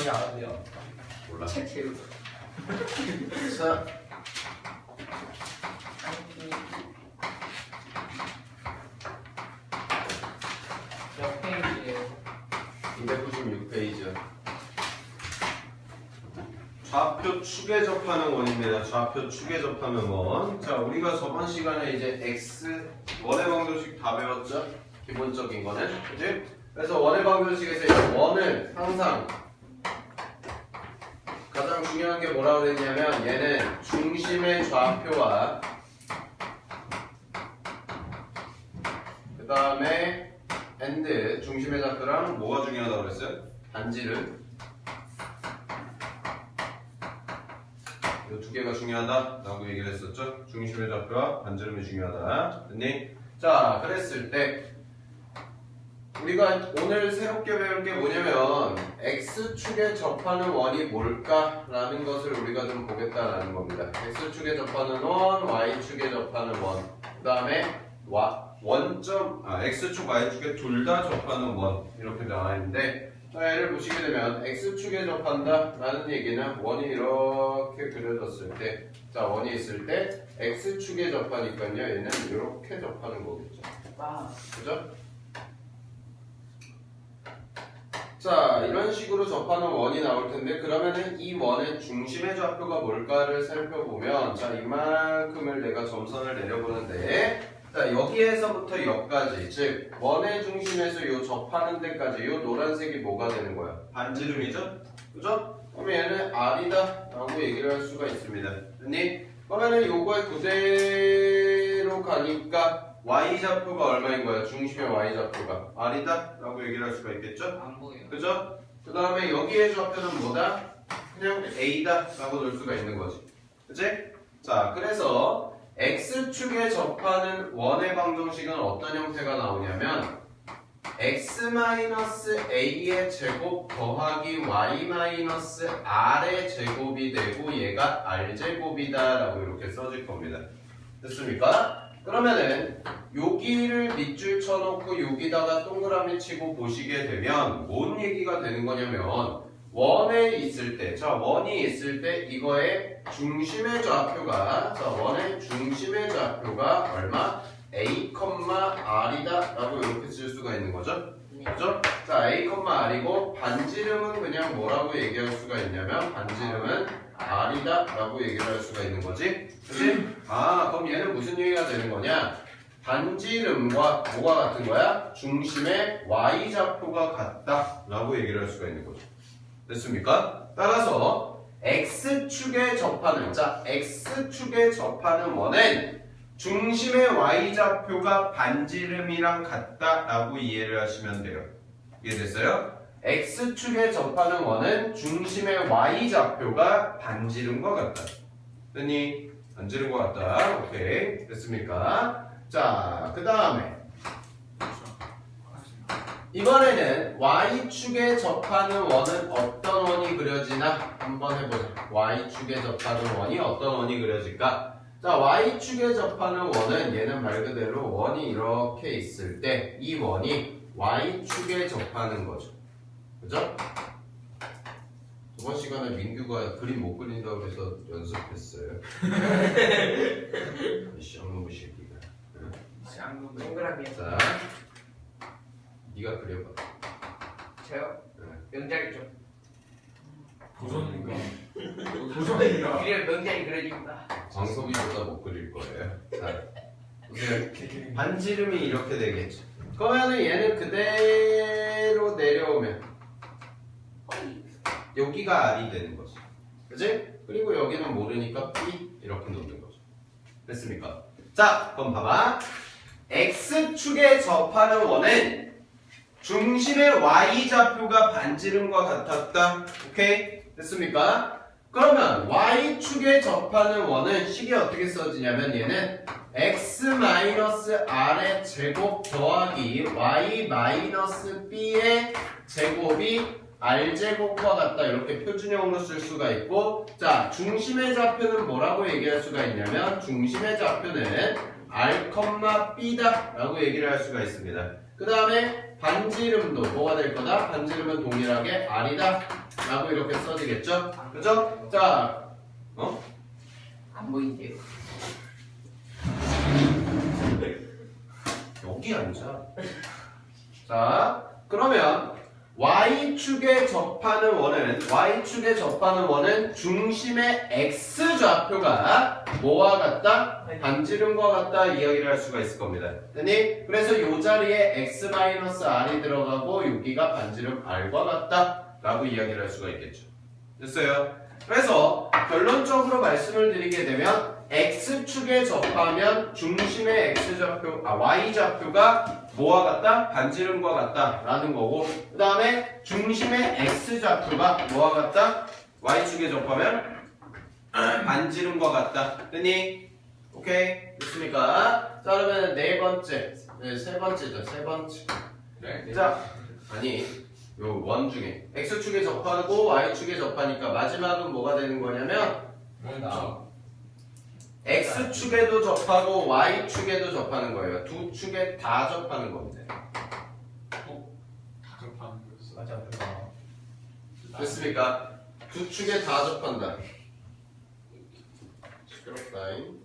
저희 알아요. 몰라. 책 재우. 자, 몇 페이지예요? 296페이지요. 좌표 축에 접하는 원입니다. 좌표 축에 접하는 원. 자, 우리가 저번 시간에 이제 x 원의 방정식 다 배웠죠? 기본적인 거는, 그치? 그래서 원의 방정식에서 이 원을 항상 가장 중요한 게 뭐라고 그랬냐면 얘는 중심의 좌표와 그 다음에 and 중심의 좌표랑 뭐가 중요하다고 그랬어요? 반지름. 이 두 개가 중요하다라고 얘기를 했었죠. 중심의 좌표와 반지름이 중요하다. 됐니? 자, 그랬을 때 우리가 오늘 새롭게 배울 게 뭐냐면 X축에 접하는 원이 뭘까라는 것을 우리가 좀 보겠다라는 겁니다. X축에 접하는 원, Y축에 접하는 원, 그 다음에 X축, Y축에 둘 다 접하는 원 이렇게 나와 있는데, 자, 얘를 보시게 되면 X축에 접한다 라는 얘기는 원이 이렇게 그려졌을 때, 자, 원이 있을 때 X축에 접하니까요 얘는 이렇게 접하는 거겠죠. 그죠? 자, 이런 식으로 접하는 원이 나올 텐데, 그러면은 이 원의 중심의 좌표가 뭘까를 살펴보면, 자, 이만큼을 내가 점선을 내려보는데, 자, 여기에서부터 여기까지, 즉 원의 중심에서 요 접하는 데까지 요 노란색이 뭐가 되는 거야? 반지름이죠? 그죠? 그러면 얘는 R이다 라고 얘기를 할 수가 있습니다. 됐니? 그러면은 요거에 그대로 가니까 Y좌표가 얼마인 거야? 중심의 Y좌표가 R이다 라고 얘기를 할 수가 있겠죠? 안 보여. 그죠? 그 다음에 여기의 좌표는 뭐다? 그냥 A다 라고 넣을 수가 있는 거지. 그치? 자, 그래서 X축에 접하는 원의 방정식은 어떤 형태가 나오냐면 X-A의 제곱 더하기 Y-R의 제곱이 되고 얘가 R제곱이다 라고 이렇게 써질 겁니다. 됐습니까? 그러면은 여기를 밑줄 쳐놓고 여기다가 동그라미 치고 보시게 되면 뭔 얘기가 되는 거냐면 원에 있을 때, 자, 원이 있을 때 이거의 중심의 좌표가, 자, 원의 중심의 좌표가 얼마? A, R이다 라고 이렇게 쓸 수가 있는 거죠. 그죠? 자, A, R이고 반지름은 그냥 뭐라고 얘기할 수가 있냐면 반지름은 R이다 라고 얘기를 할 수가 있는 거지. 그치? 아, 그럼 얘는 무슨 얘기가 되는 거냐? 반지름과 뭐가 같은 거야? 중심의 Y좌표가 같다 라고 얘기를 할 수가 있는 거죠. 됐습니까? 따라서 X축에 접하는, 자, X축에 접하는 원은 중심의 Y좌표가 반지름이랑 같다 라고 이해를 하시면 돼요. 이해됐어요? X축에 접하는 원은 중심의 Y좌표가 반지름과 같다. 됐니? 반지름과 같다. 오케이. 됐습니까? 자, 그 다음에 이번에는 Y축에 접하는 원은 어떤 원이 그려지나 한번 해보자. Y축에 접하는 원이 어떤 원이 그려질까? 자, Y축에 접하는 원은 얘는 말 그대로 원이 이렇게 있을 때 이 원이 Y축에 접하는 거죠. 그죠? 저번 시간에 민규가 그림 못 그린다고 해서 연습했어요. 쌍놈의 새끼가. 동그라미. 자, 네가 그려봐. 저요? 네. 명작이죠. 도전인가? 도전인가? 그래야 명작이 그려집니다. 광섭이보다 못 그릴 거예요. 자, 보세요. 반지름이 이렇게 되겠죠. 그러면은 얘는 그대로 내려오면 여기가 R이 되는 거지. 그치? 그리고 여기는 모르니까 B 이렇게 놓는 거죠. 됐습니까? 자, 그럼 봐봐. X축에 접하는 원은 중심의 Y좌표가 반지름과 같았다. 오케이? 됐습니까? 그러면 Y축에 접하는 원은 식이 어떻게 써지냐면 얘는 X-R의 제곱 더하기 Y-B의 제곱이 R제곱과 같다. 이렇게 표준형으로 쓸 수가 있고, 자, 중심의 좌표는 뭐라고 얘기할 수가 있냐면 중심의 좌표는 R, B다 라고 얘기를 할 수가 있습니다. 그 다음에 반지름도 뭐가 될 거다? 반지름은 동일하게 R이다 라고 이렇게 써지겠죠? 그죠? 자, 안 보인대요. 여기 앉아. 자, 그러면 Y축에 접하는 원은 중심의 X좌표가 뭐와 같다? 반지름과 같다 이야기를 할 수가 있을 겁니다. 됐니? 그래서 이 자리에 X-R이 들어가고 여기가 반지름 R과 같다 라고 이야기를 할 수가 있겠죠. 됐어요? 그래서 결론적으로 말씀을 드리게 되면 X축에 접하면 중심의 Y좌표가 뭐와 같다? 반지름과 같다 라는 거고, 그 다음에 중심의 X좌표가 뭐와 같다? Y축에 접하면 반지름과 같다. 됐니? 오케이? 됐습니까? 자, 그러면 세 번째죠. 네. 자, 아니 요 원 중에 X축에 접하고 Y축에 접하니까 마지막은 뭐가 되는 거냐면 X축에도 접하고 Y축에도 접하는 거예요. 두 축에 다 접하는 겁니다. 맞아. 됐습니까? 두 축에 다 접한다. 시끄럽다잉.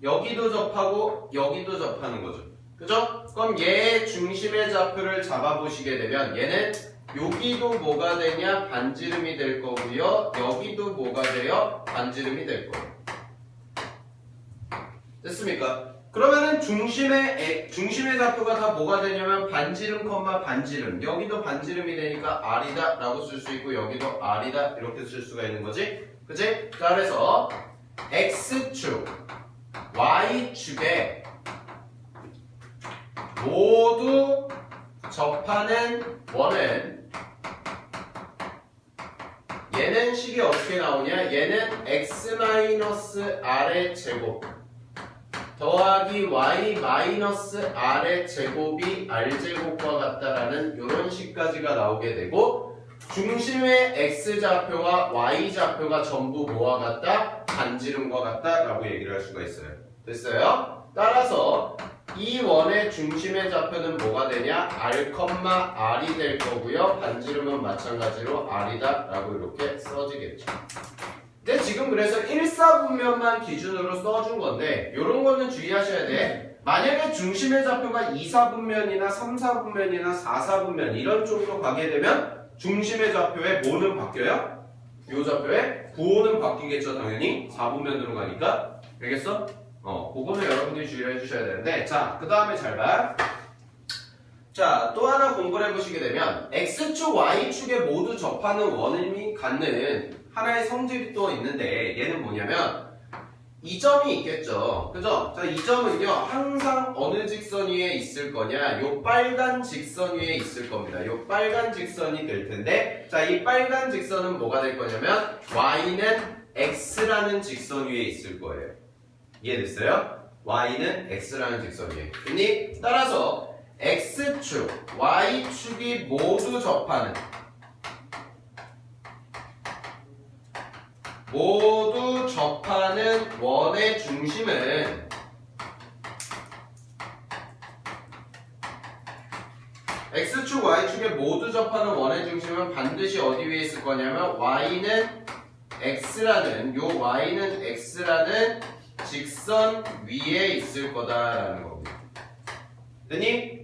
여기도 접하고 여기도 접하는 거죠. 그죠? 그럼 얘의 중심의 좌표를 잡아보시게 되면 얘는 여기도 뭐가 되냐? 반지름이 될 거고요. 여기도 뭐가 돼요? 반지름이 될 거예요. 됐습니까? 그러면은 중심의 좌표가 다 뭐가 되냐면 반지름, 반지름. 여기도 반지름이 되니까 R이다 라고 쓸 수 있고 여기도 R이다 이렇게 쓸 수가 있는 거지. 그치? 자, 그래서 X축, Y축에 모두 접하는 원은 얘는 식이 어떻게 나오냐? 얘는 x-r의 제곱 더하기 y-r의 제곱이 r제곱과 같다라는 이런 식까지가 나오게 되고, 중심의 x좌표와 y좌표가 전부 뭐와 같다? 반지름과 같다 라고 얘기를 할 수가 있어요. 됐어요? 따라서 이 원의 중심의 좌표는 뭐가 되냐? R,R이 될 거고요. 반지름은 마찬가지로 R이다 라고 이렇게 써지겠죠. 근데 지금 그래서 1사분면만 기준으로 써준 건데 이런 거는 주의하셔야 돼. 만약에 중심의 좌표가 2사분면이나 3사분면이나 4사분면 이런 쪽으로 가게 되면 중심의 좌표의 뭐는 바뀌어요? 이 좌표의 부호는 바뀌겠죠. 당연히 4분면으로 가니까. 알겠어? 그거는 여러분들이 주의해 주셔야 되는데, 자, 그 다음에 잘 봐. 자, 또 하나 공부를 해보시게 되면 X축, Y축에 모두 접하는 원을 갖는 하나의 성질이 또 있는데 얘는 뭐냐면 이 점이 있겠죠. 그죠? 자, 이 점은요 항상 어느 직선 위에 있을 거냐? 요 빨간 직선 위에 있을 겁니다. 요 빨간 직선이 될 텐데, 자, 이 빨간 직선은 뭐가 될 거냐면 Y는 X라는 직선 위에 있을 거예요. 이해됐어요? Y는 X라는 직선 위에. 그니 따라서 X축, Y축이 모두 접하는 원의 중심은 X축, Y축에 모두 접하는 원의 중심은 반드시 어디 위에 있을 거냐면 Y는 X라는 직선 위에 있을 거다라는 겁니다. 됐니?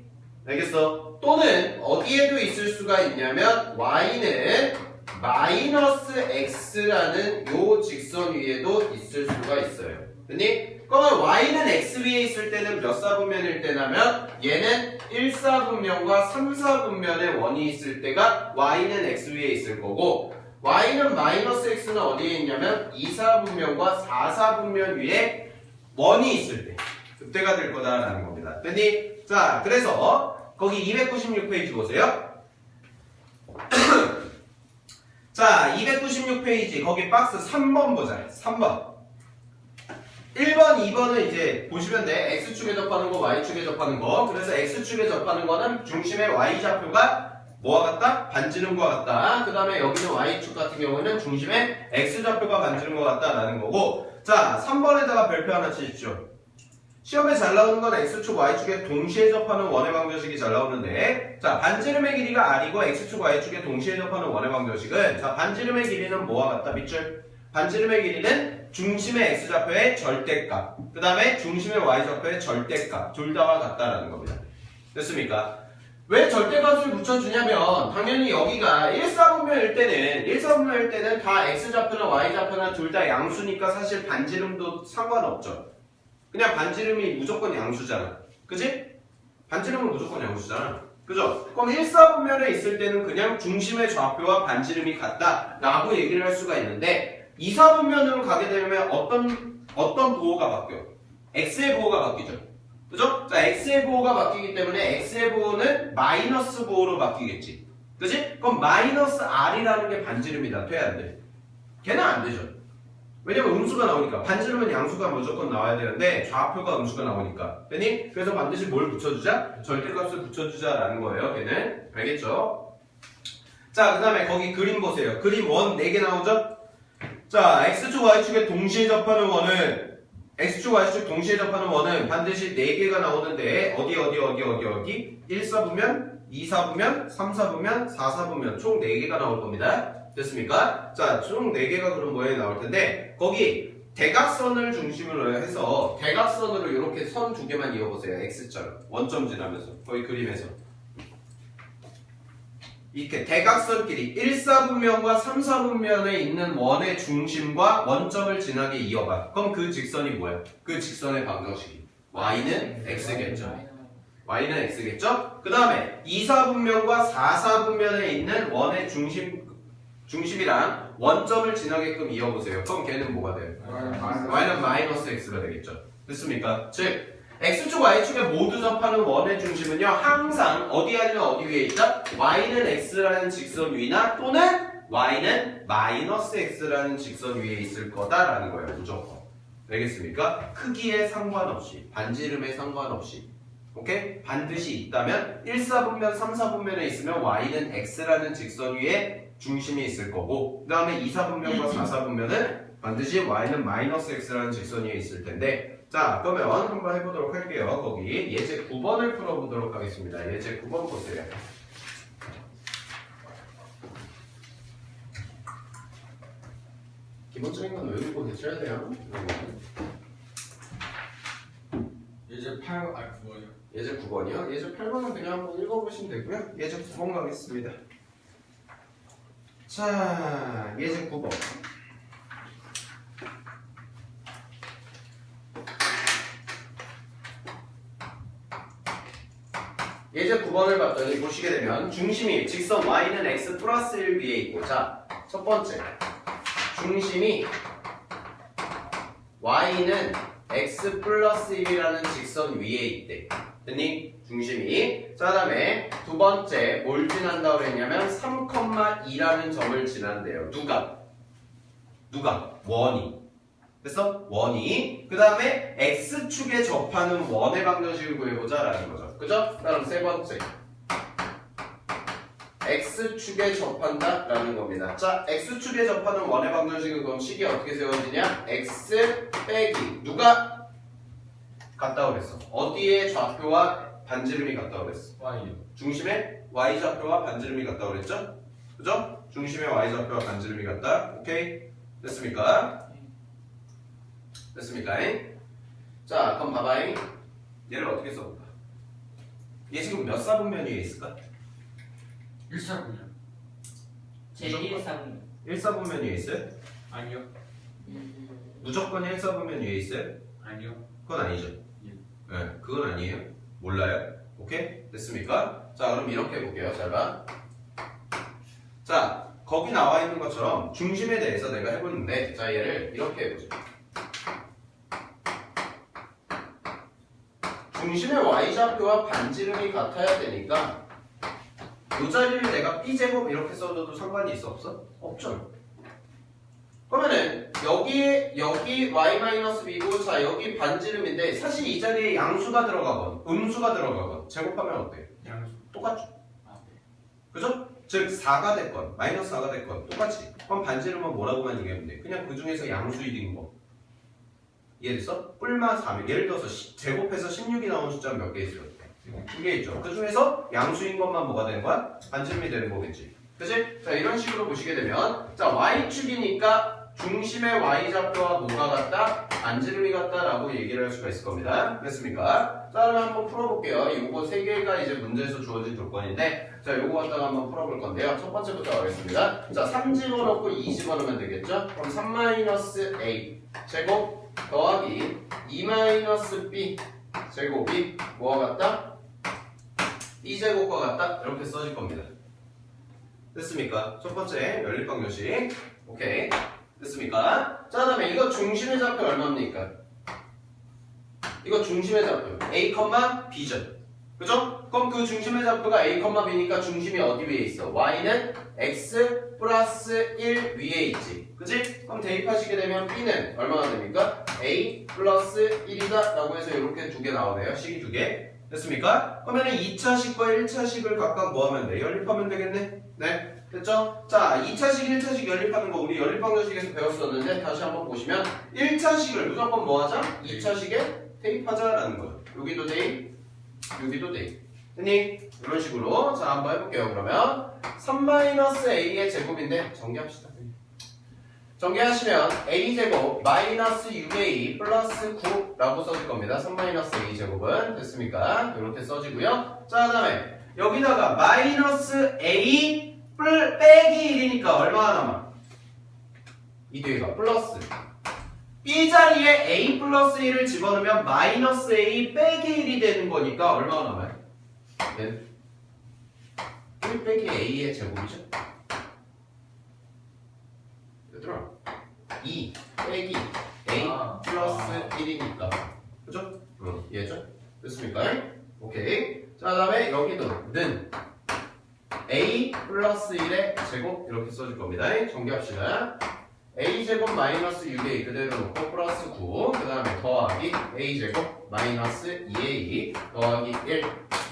알겠어? 또는 어디에도 있을 수가 있냐면 Y는 마이너스 X라는 요 직선 위에도 있을 수가 있어요. 됐니? 그러면 Y는 X 위에 있을 때는 몇 사분면일 때냐면 얘는 1사분면과 3사분면의 원이 있을 때가 Y는 X 위에 있을 거고, Y는 마이너스 X는 어디에 있냐면 2사분면과 4사분면 위에 원이 있을 때 그때가 될 거다라는 겁니다. 됐니? 자, 그래서 거기 296페이지 보세요. 자, 296페이지 거기 박스 3번 보자. 3번 1번, 2번은 이제 보시면 돼. X축에 접하는 거, Y축에 접하는 거. 그래서 X축에 접하는 거는 중심의 Y좌표가 뭐와 같다? 반지름과 같다. 그 다음에 여기는 Y축 같은 경우는 중심의 X좌표가 반지름과 같다라는 거고, 자, 3번에다가 별표 하나 치십시오. 시험에 잘 나오는 건 x축, y축에 동시에 접하는 원의 방정식이 잘 나오는데 자 반지름의 길이가 r이고 x축, y축에 동시에 접하는 원의 방정식은 자 반지름의 길이는 뭐와 같다 밑줄? 반지름의 길이는 중심의 x좌표의 절대값 그 다음에 중심의 y좌표의 절대값 둘 다와 같다라는 겁니다. 됐습니까? 왜 절대값을 붙여주냐면 당연히 여기가 1사분면일 때는 다 x좌표나 y좌표나 둘 다 양수니까 사실 반지름도 상관없죠. 그냥 반지름이 무조건 양수잖아. 그지? 반지름은 무조건 양수잖아. 그죠? 그럼 1사분면에 있을 때는 그냥 중심의 좌표와 반지름이 같다 라고 얘기를 할 수가 있는데 2사분면으로 가게 되면 어떤 부호가 바뀌어? x의 부호가 바뀌죠. 그죠? 자, x의 부호가 바뀌기 때문에 x의 부호는 마이너스 부호로 바뀌겠지. 그지? 그럼 마이너스 r이라는 게 반지름이다. 돼? 안 돼? 걔는 안 되죠. 왜냐면 음수가 나오니까. 반지름은 양수가 무조건 나와야 되는데 좌표가 음수가 나오니까. 되니? 그래서 반드시 뭘 붙여주자? 절대값을 붙여주자라는 거예요. 걔는. 알겠죠? 자, 그 다음에 거기 그림 보세요. 그림 원 4개 나오죠? 자, x축, y축에 동시에 접하는 원은 x축, y축 동시에 접하는 원은 반드시 4개가 나오는데 어디 1사분면, 2사분면, 3사분면, 4사분면 총 4개가 나올 겁니다. 됐습니까? 자, 총 4개가 그런 모양이 나올 텐데 거기 대각선을 중심으로 해서 대각선으로 이렇게 선 2개만 이어보세요. x처럼 원점 지나면서 거기 그림에서 이렇게 대각선끼리 1사분면과 3사분면에 있는 원의 중심과 원점을 지나게 이어봐. 그럼 그 직선이 뭐야? 그 직선의 방정식이 y는 x겠죠. y는 x겠죠? 그 다음에 2사분면과 4사분면에 있는 원의 중심이랑 원점을 지나게끔 이어보세요. 그럼 걔는 뭐가 돼요? y는 마이너스 x가 되겠죠. 됐습니까? 즉 x축, y축에 모두 접하는 원의 중심은요 항상 어디 아니면 어디 위에 있다? y는 x라는 직선 위나 또는 y는 마이너스 x라는 직선 위에 있을 거다라는 거예요. 무조건. 알겠습니까? 크기에 상관없이 반지름에 상관없이 오케이? 반드시 있다면 1사분면, 3사분면에 있으면 y는 x라는 직선 위에 중심이 있을 거고 그 다음에 2사분면과 4사분면은 반드시 y는 마이너스 x라는 직선 위에 있을 텐데 자 그러면 한번 해보도록 할게요. 거기 예제 9번을 풀어보도록 하겠습니다. 예제 9번 보세요. 기본적인 건 외우고 계셔야 돼요. 예제 9번이요. 예제 9번이요? 예제 8번은 그냥 한번 읽어보시면 되고요. 예제 9번 가겠습니다. 자, 예제 9번. 예제 9번을 봤더니 보시게 되면 중심이 직선 y는 x 플러스 1 위에 있고 자, 첫 번째 중심이 y는 x 플러스 1이라는 직선 위에 있대. 됐니? 중심이. 자, 다음에 두 번째 뭘 지난다고 그랬냐면 3,2라는 점을 지난대요. 누가? 원이. 됐어? 원이. 그 다음에 x축에 접하는 원의 방정식을 구해보자 라는 거죠. 그죠? 그럼 세 번째 x축에 접한다 라는 겁니다. 자, x축에 접하는 원의 방정식은 그럼 식이 어떻게 세워지냐? x 빼기 누가 같다고 그랬어? 어디에 좌표와 반지름이 같다고 그랬어? Y요. 중심에 y좌표와 반지름이 같다고 그랬죠? 그죠? 중심에 y좌표와 반지름이 같다. 오케이? 됐습니까? 됐습니까? 자, 그럼 봐봐잉. 얘를 어떻게 써볼까? 얘 지금 몇 사분면 위에 있을까? 1사분요. 제1사분 1사분면 위에 있어요? 아니요. 무조건 1사분면 위에 있어요? 아니요. 그건 아니죠. 네, 그건 아니에요. 몰라요. 오케이? 됐습니까? 자, 그럼 이렇게 해볼게요. 잘 봐. 자, 거기 나와 있는 것처럼 중심에 대해서 내가 해보는데 자, 얘를 이렇게 해보죠. 중심의 y좌표와 반지름이 같아야 되니까 이 자리를 내가 b제곱 이렇게 써줘도 상관이 있어 없어? 없죠. 그러면은 여기 y-b고 자 여기 반지름인데 사실 이 자리에 양수가 들어가건 음수가 들어가건 제곱하면 어때요? 양수. 똑같죠. 아, 네. 그죠? 즉 4가 됐건 마이너스 4가 됐건 똑같이. 그럼 반지름은 뭐라고만 얘기하면 돼? 그냥 그 중에서 양수이든 거. 이해됐어? 뿔마 3. 예를 들어서 제곱해서 16이 나오는 숫자는 몇 개 있어요? 2개 있죠. 그 중에서 양수인 것만 뭐가 되는 거야? 반지름이 되는 거겠지. 그치? 자, 이런 식으로 보시게 되면, 자, y축이니까 중심의 y좌표와 뭐가 같다? 반지름이 같다라고 얘기를 할 수가 있을 겁니다. 됐습니까? 자, 그러면 한번 풀어볼게요. 요거 3개가 이제 문제에서 주어진 조건인데, 자, 요거 갖다가 한번 풀어볼 건데요. 첫 번째부터 가겠습니다. 자, 3 집어넣고 2 집어넣으면 되겠죠? 그럼 3-a 제곱 더하기 2-b 제곱이 뭐와 같다? b제곱과 같다? 이렇게 써질 겁니다. 됐습니까? 첫 번째 연립방정식. 오케이. 됐습니까? 자, 다음에 이거 중심의 좌표 얼마입니까? 이거 중심의 좌표 a, b죠. 그죠? 그럼 그 중심의 좌표가 a, b니까 중심이 어디 위에 있어? y는 x 플러스 1 위에 있지. 그치? 그럼 대입하시게 되면 b는 얼마가 됩니까? a 플러스 1이다 라고 해서 이렇게 두 개 나오네요. 식이 두 개. 됐습니까? 그러면 2차식과 1차식을 각각 뭐 하면 돼? 연립하면 되겠네? 네. 됐죠? 자, 2차식, 1차식 연립하는 거 우리 연립방정식에서 배웠었는데 다시 한번 보시면 1차식을 무조건 뭐 하자? 2차식에 대입하자라는 거죠. 여기도 대입, 여기도 대입. 됐니? 이런 식으로 자, 한번 해볼게요. 그러면 3-a의 제곱인데 정리합시다. 정리하시면 a제곱 마이너스 6a 플러스 9라고 써질 겁니다. 3-a 제곱은 됐습니까? 이렇게 써지고요. 자, 그 다음에 여기다가 마이너스 a 빼기 1이니까 얼마나 남아? 이 뒤에가 플러스 b 자리에 a 플러스 1을 집어넣으면 마이너스 a 빼기 1이 되는 거니까 얼마나 남아요? 얘는 1 빼기 a의 제곱이죠? 얘들아 2 빼기 a 플러스 1이니까 그죠? 이해죠? 됐습니까? 오케이. 자, 그 다음에 여기도 는 a 플러스 1의 제곱 이렇게 써줄 겁니다. 정리합시다. a제곱 마이너스 6a 그대로 놓고 플러스 9 그 다음에 더하기 a제곱 마이너스 2a 더하기 1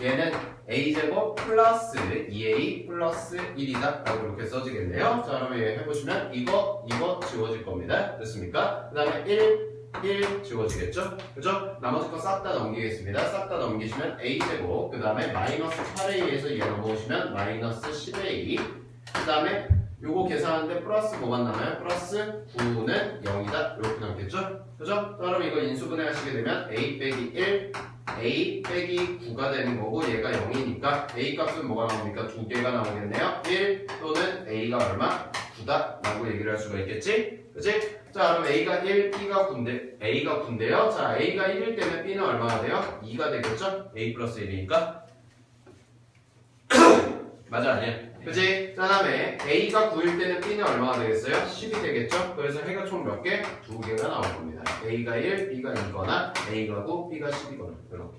얘는 a제곱 플러스 2a 플러스 1이다 라고 이렇게 써지겠네요. 자, 그러면 얘 해보시면 이거 지워질 겁니다. 됐습니까? 그 다음에 1 지워지겠죠? 그죠? 나머지 거 싹 다 넘기겠습니다. 싹 다 넘기시면 a제곱 그 다음에 마이너스 8a에서 얘 넘어오시면 마이너스 10a 그 다음에 요거 계산하는데 플러스 뭐만 남아요? 플러스 9는 0이다 이렇게 남겠죠? 그죠? 그럼 이거 인수분해 하시게 되면 a 빼기 1 a 빼기 9가 되는 거고 얘가 0이니까 a 값은 뭐가 나옵니까? 두 개가 나오겠네요. 1 또는 a가 얼마? 9다 라고 얘기를 할 수가 있겠지? 그치? 자, 그럼 a가 1, b가 9인데요. 자, a가 1일 때는 b는 얼마가 돼요? 2가 되겠죠? a 플러스 1이니까 맞아 아니야? 그치? 자, 다음에 a가 9일 때는 b는 얼마가 되겠어요? 10이 되겠죠? 그래서 해가 총 몇 개? 두 개가 나올 겁니다. a가 1, b가 2거나 a가 9, b가 10이거나 이렇게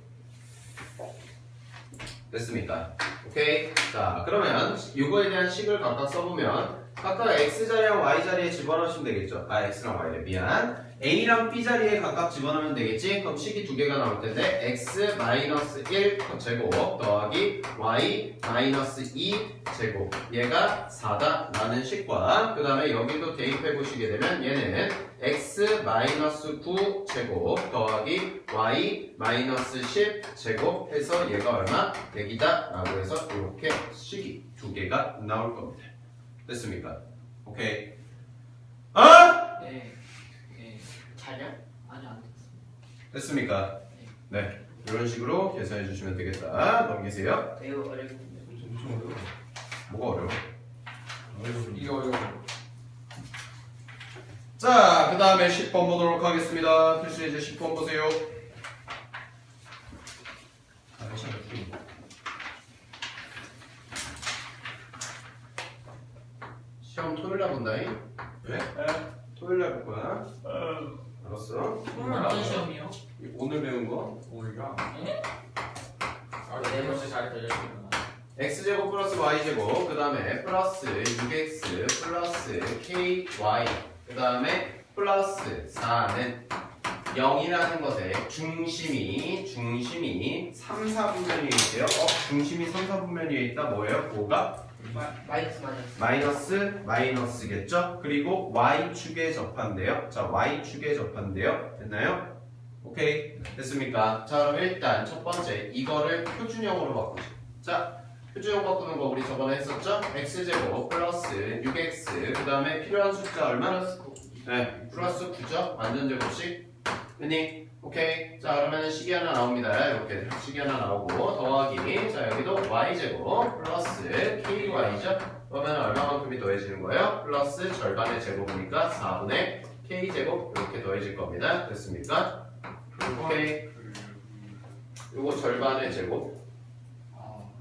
됐습니까? 오케이. 자, 그러면 이거에 대한 식을 각각 써보면 각각 x자리랑 y자리에 집어넣으시면 되겠죠? 아, x랑 y래 미안. a랑 b자리에 각각 집어넣으면 되겠지? 그럼 식이 두 개가 나올 텐데 x 마이너스 1 제곱 더하기 y 마이너스 2 제곱 얘가 4다 라는 식과 그 다음에 여기도 대입해 보시게 되면 얘는 x 마이너스 9 제곱 더하기 y 마이너스 10 제곱 해서 얘가 얼마? 100이다 라고 해서 이렇게 식이 두 개가 나올 겁니다. 됐습니까? 오케이. 네. 자냐? 아니 안 됐어. 됐습니까? 네. 이런 식으로 계산해 주시면 되겠다. 넘기세요. 매우 어렵군요. 엄청 어려워. 뭐가 어려워? 이게 어려워. 자, 그 다음에 10번 보도록 하겠습니다. 필수 이제 10번 보세요. 시험 토요일날 본다잉? 왜? 토요일날 볼 거야. 알았어. 어떤 시험이요? 오늘 배운 거. 오늘가? 아, 네 번째 잘했다. 열심히. x제곱 플러스 y제곱 그 다음에 플러스 6x 플러스 ky 그 다음에 플러스 4는 0이라는 것에 중심이 3, 4분면위에 있대요. 중심이 3, 4분면위에 있다 뭐예요? 5가 마이너스. 마이너스겠죠? 그리고 y축에 접한대요. 자, y축에 접한대요. 됐나요? 오케이. 됐습니까? 자, 그럼 일단 첫 번째 이거를 표준형으로 바꾸죠. 자, 표준형 바꾸는 거 우리 저번에 했었죠? x제곱 플러스 6x 그 다음에 필요한 숫자 얼마? 네, 플러스 9죠? 완전제곱식. 됐니? 오케이. 자, 그러면 식이 하나 나옵니다. 이렇게 식이 하나 나오고 더하기. 자, 여기도 y제곱 플러스 ky죠? 그러면 얼마만큼이 더해지는 거예요? 플러스 절반의 제곱이니까 4분의 k제곱 이렇게 더해질 겁니다. 됐습니까? 오케이. 요거 절반의 제곱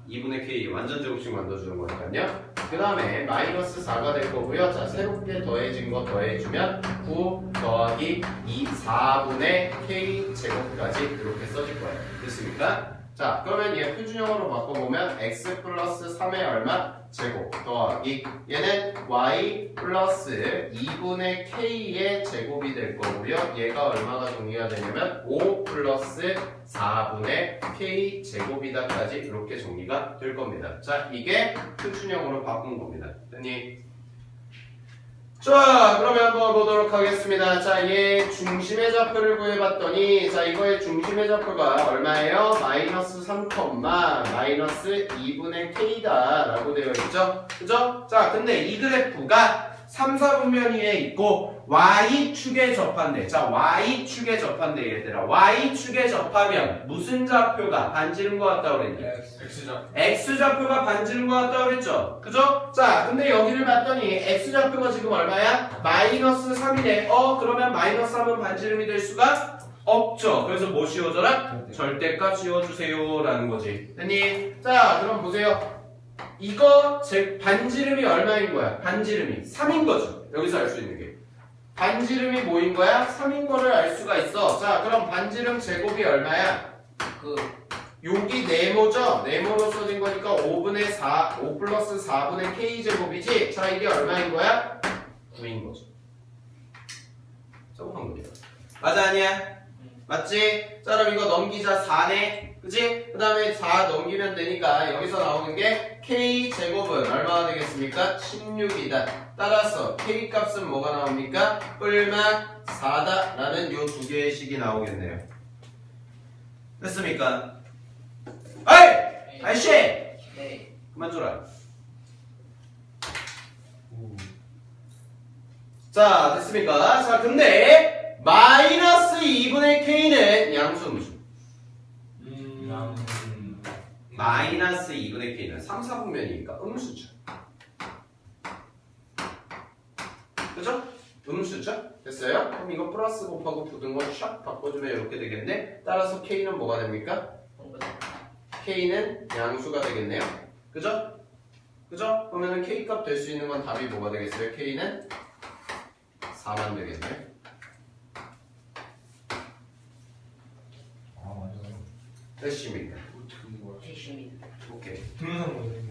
2분의 k 완전제곱식 만들어주는 거니까요. 그 다음에 마이너스 4가 될 거고요. 자, 새롭게 더해진 거 더해주면 9 더하기 2 4분의 k 제곱까지 이렇게 써질 거예요. 됐습니까? 자, 그러면 얘 표준형으로 바꿔보면 x 플러스 3의 얼마? 제곱 더하기 얘는 y 플러스 2분의 k의 제곱이 될 거고요. 얘가 얼마가 정리가 되냐면 5 플러스 4분의 k 제곱이다까지 이렇게 정리가 될 겁니다. 자, 이게 표준형으로 바꾼 겁니다. 됐니? 자, 그러면 한번 보도록 하겠습니다. 자, 얘 중심의 좌표를 구해봤더니 자, 이거의 중심의 좌표가 얼마예요? 마이너스 3, 마이너스 2분의 k다 라고 되어 있죠? 그죠? 자, 근데 이 그래프가 3, 4분면 위에 있고 y축에 접한대. 자, y축에 접한대 얘들아. y축에 접하면 무슨 좌표가 반지름 것 같다고 그랬니? X좌표. x좌표가 반지름 것 같다고 그랬죠? 그죠? 자, 근데 여기를 봤더니 x좌표가 지금 얼마야? 마이너스 3이네. 그러면 마이너스 3은 반지름이 될 수가 없죠. 그래서 뭐 씌워줘라? 절대값 씌워주세요 라는 거지. 됐니? 자, 그럼 보세요. 이거 제 반지름이 얼마인 거야? 반지름이 3인 거죠. 여기서 알 수 있는 게 반지름이 뭐인 거야? 3인 거를 알 수가 있어. 자, 그럼 반지름 제곱이 얼마야? 여기 네모죠? 네모로 써진 거니까 5분의 4, 5 플러스 4분의 k 제곱이지? 자, 이게 얼마인 거야? 9인 거죠. 저거 한 거냐? 맞아, 아니야? 맞지? 자, 그럼 이거 넘기자. 4네. 그치? 그 다음에 4 넘기면 되니까 여기서 나오는 게 k제곱은 얼마가 되겠습니까? 16이다. 따라서 k값은 뭐가 나옵니까? 뿔막 4다 라는 요 두 개의 식이 나오겠네요. 됐습니까? 어이! 아이씨! 네. 그만 줘라. 자, 됐습니까? 자, 근데 마이너스 2분의 k는 양수 음수. 마이너스 2분의 k는 3, 4분면이니까 음수죠. 그죠? 음수죠? 됐어요? 그럼 이거 플러스 곱하고 붙은 거 샥 바꿔주면 이렇게 되겠네? 따라서 k는 뭐가 됩니까? k는 양수가 되겠네요? 그죠? 그죠? 그러면 k값 될 수 있는 건 답이 뭐가 되겠어요? k는 4만 되겠네. 됐습니까? 핵심입니다. 오케이. 동영상 보세요.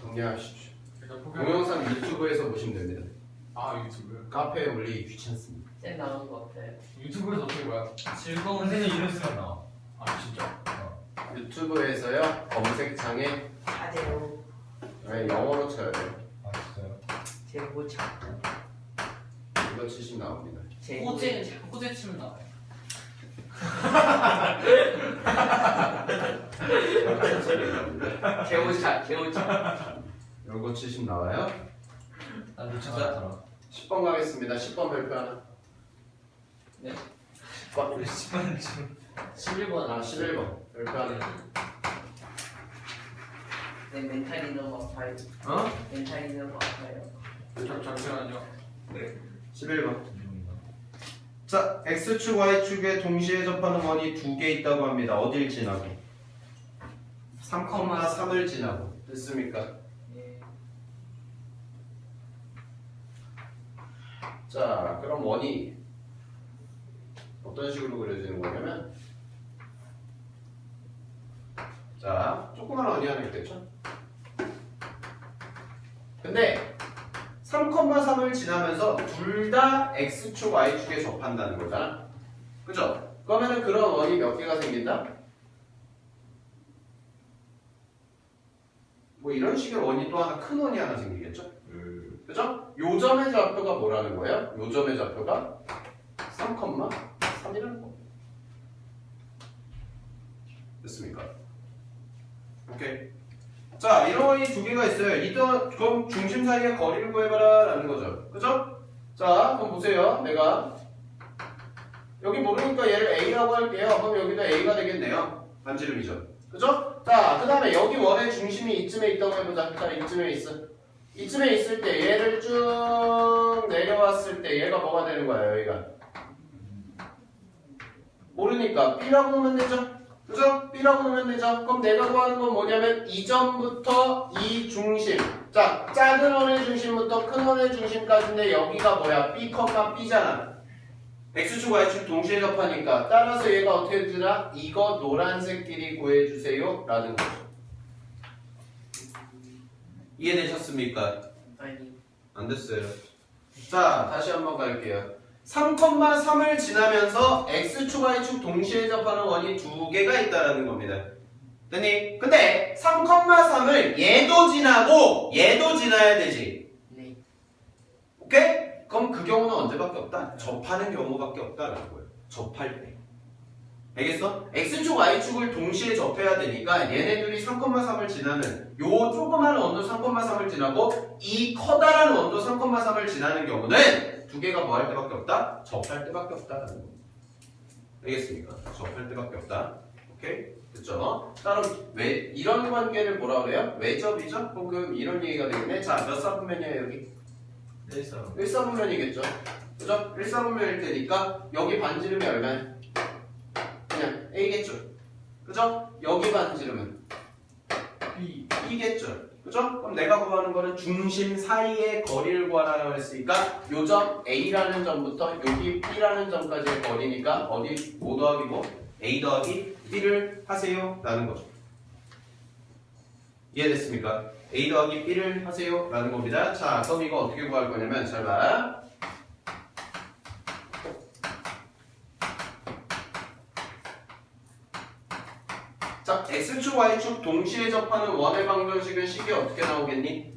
정리하십시오. 그러니까 동영상 유튜브에서 보시면 됩니다. 아, 유튜브요? 카페에 올리기 귀찮습니다. 쌤 나오는 거 같아요. 유튜브에서 어떻게 봐요? 즐거운 선생님 이름 쓰면 나와. 아, 진짜? 유튜브에서요 검색창에 하재로 영어로 쳐야 돼요. 아 진짜요? 제고차 이거 치시면 나옵니다. 호재 치면 나와요. 이거 치시면 나옵니다. 제고차 이거 치시면 나와요. 난 놓치지 않더라. 10번 가겠습니다. 10번 발표 하나. 네. 10번. 10번 좀. 11번 아 11번 발표 하나. 네, 멘탈이 너무 아파요. 어? 멘탈이 너무 아파요. 잠시만요. 11번. 자, x축, y축에 동시에 접하는 원이 두 개 있다고 합니다. 어딜 지나고? 3,3을 지나고. 됐습니까? 네. 자, 그럼 원이 어떤 식으로 그려지는 거냐면 자, 조그만 원이 하나 있겠죠? 근데 3,3을 지나면서 둘 다 x축, y축에 접한다는 거잖아. 그죠? 그러면은 그런 원이 몇 개가 생긴다? 뭐 이런 식의 원이 또 하나 큰 원이 하나 생기겠죠? 그죠? 요 점의 좌표가 뭐라는 거예요? 요 점의 좌표가 3,3이라는 거. 됐습니까? 오케이. 자, 이런 원이 두 개가 있어요. 이던 그럼 중심 사이의 거리를 구해봐라 라는 거죠. 그죠? 자, 그럼 보세요. 내가 여기 모르니까 얘를 A라고 할게요. 그럼 여기도 A가 되겠네요. 반지름이죠. 그죠? 자, 그 다음에 여기 원의 중심이 이쯤에 있다고 해보자. 자, 이쯤에 있어. 이쯤에 있을 때 얘를 쭉 내려왔을 때 얘가 뭐가 되는 거야, 여기가? 모르니까 B라고 놓으면 되죠? 그죠? B라고 놓으면 되죠? 그럼 내가 구하는 건 뭐냐면 이 점부터 이 중심. 자, 작은 원의 중심부터 큰 원의 중심까지인데 여기가 뭐야? B, B잖아. X축, Y축 동시에 접하니까 따라서 얘가 어떻게 되더라? 이거 노란색 길이 구해주세요 라는 거죠. 이해되셨습니까? 아니. 안 됐어요. 자, 다시 한번 갈게요. 3,3을 지나면서 X축, Y축 동시에 접하는 원이 두 개가 있다는 겁니다. 됐니? 근데 3,3을 얘도 지나고 얘도 지나야 되지. 네. 오케이? 그럼 그 경우는 언제밖에 없다? 접하는 경우밖에 없다라는 거예요. 접할 때. 알겠어? X축, Y축을 동시에 접해야 되니까 얘네들이 3,3을 지나는 요 조그마한 원도 3,3을 지나고 이 커다란 원도 3,3을 지나는 경우는 두 개가 뭐 할 때밖에 없다? 접할 때밖에 없다라는 거. 알겠습니까? 접할 때밖에 없다. 오케이? 됐죠? 따로 왜 이런 관계를 뭐라 그래요? 외접이죠? 혹은 이런 얘기가 되겠네. 자, 몇 사분면이에요 여기? 1사분면이겠죠? 그죠? 1사분면일 테니까 여기 반지름이 얼마야? 그냥 A겠죠? 그죠? 여기 반지름은 B겠죠? 그죠? 그럼 내가 구하는 거는 중심 사이의 거리를 구하라고 했으니까 요 점 A라는 점부터 여기 B라는 점까지의 거리니까 어디 뭐 더하기 뭐? A 더하기 B를 하세요 라는 거죠. 이해됐습니까? A 더하기 B를 하세요 라는 겁니다. 자, 그럼 이거 어떻게 구할 거냐면 잘 봐. 자, X축, Y축 동시에 접하는 원의 방정식은 식이 어떻게 나오겠니?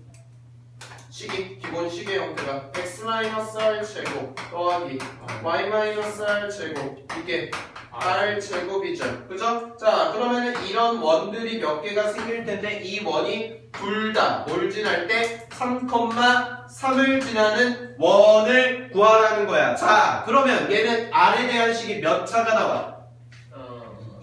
식이, 기본 식의 형태가 X-R 제곱 더하기 Y-R 제곱 이게 R 제곱이죠. 그죠? 자, 그러면은 이런 원들이 몇 개가 생길 텐데 이 원이 둘 다 뭘 지날 때 3,3을 지나는 원을 구하라는 거야. 자, 그러면 얘는 R에 대한 식이 몇 차가 나와?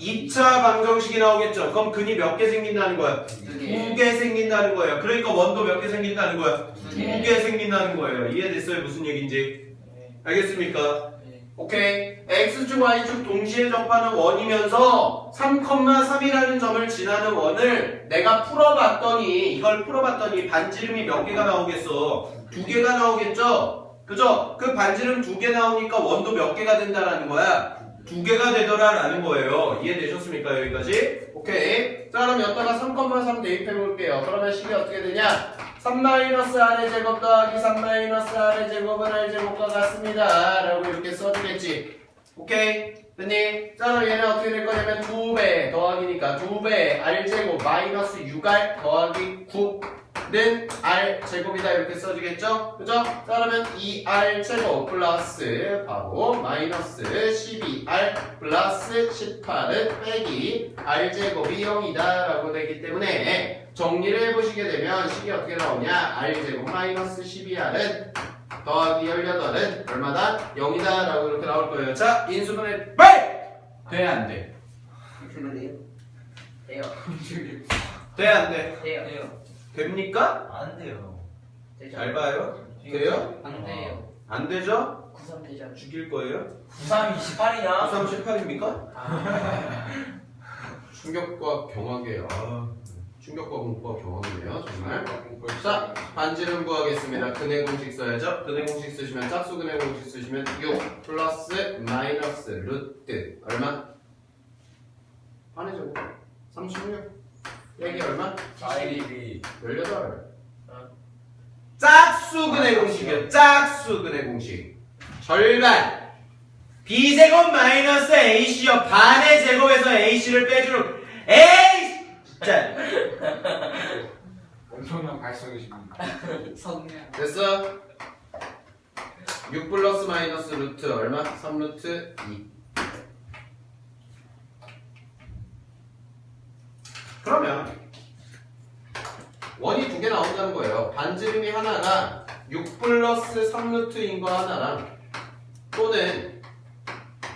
2차 방정식이 나오겠죠. 그럼 근이 몇 개 생긴다는 거야? 두 개 생긴다는 거예요. 그러니까 원도 몇 개 생긴다는 거야? 두 개 생긴다는 거예요. 이해됐어요? 무슨 얘기인지? 알겠습니까? 오케이. X축, Y축 동시에 접하는 원이면서 3,3이라는 점을 지나는 원을 내가 풀어봤더니 이걸 풀어봤더니 반지름이 몇 개가 나오겠어? 두 개가 나오겠죠? 그죠? 그 반지름 두 개 나오니까 원도 몇 개가 된다라는 거야? 두 개가 되더라라는 거예요. 이해되셨습니까? 여기까지? 오케이. 자, 그럼 여기다가 3,3 대입해 볼게요. 그러면 식이 어떻게 되냐? 3-R의 제곱 더하기 3-R의 제곱은 R 제곱과 같습니다. 라고 이렇게 써주겠지. 오케이? 됐니? 자, 그럼 얘는 어떻게 될 거냐면 2배 더하기니까 2배 R 제곱 마이너스 6R 더하기 9는 R 제곱이다. 이렇게 써주겠죠? 그죠? 자, 그러면 2R 제곱 플러스 바로 마이너스 12R 플러스 18은 빼기 R 제곱이 0이다. 라고 되기 때문에 정리를 해보시게 되면 식이 어떻게 나오냐? R제곱 마이너스 12R은 더하기 18은 얼마다? 0이다 라고 이렇게 나올 거예요. 자, 인수분해 빨! 돼? 안 돼? 그러네요. 돼요. 돼? 안 돼? 돼요. 됩니까? 안 돼요. 되죠. 잘 봐요. 돼요? 안 돼요. 안 되죠? 93 되잖아. 죽일 거예요? 93이 18이냐? 93, 18입니까? 아, 충격과 경악이에요. 충격과 공포와 경험이네요. 정말. 자, 반지름 구하겠습니다. 근의 공식 써야죠. 근의 공식 쓰시면 짝수 근의 공식 쓰시면 6 플러스 마이너스 루트 얼마? 반의 제곱 36 얘기 얼마? 412. 18 짝수 근의 공식이요. 짝수 근의 공식 절반 B제곱 마이너스 AC요. 반의 제곱에서 AC를 빼주는 에이! 자, 엄청난 발성이십니다. 성냥. 됐어? 6 플러스 마이너스 루트 얼마? 3 루트 2. 그러면 원이 두 개 나온다는 거예요. 반지름이 하나가 6 플러스 3 루트인 거 하나랑 또는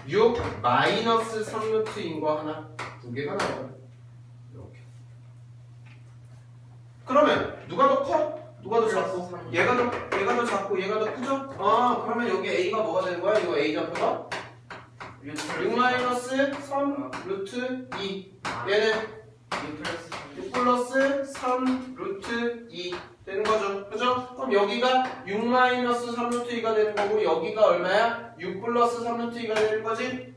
6 마이너스 3 루트인 거 하나 두 개가 나와요. 이렇게. 그러면 누가 더 커? 누가 더 작고? 얘가 더 작고 얘가 더 크죠? 아 그러면 여기 A가 뭐가 되는 거야? 이거 A 좌표가 6 마이너스 3 루트 2. 얘는 6 플러스 3 루트 2 되는 거죠. 그죠? 그럼 여기가 6 마이너스 3 루트 2가 되는 거고 여기가 얼마야? 6 플러스 3 루트 2가 되는 거지?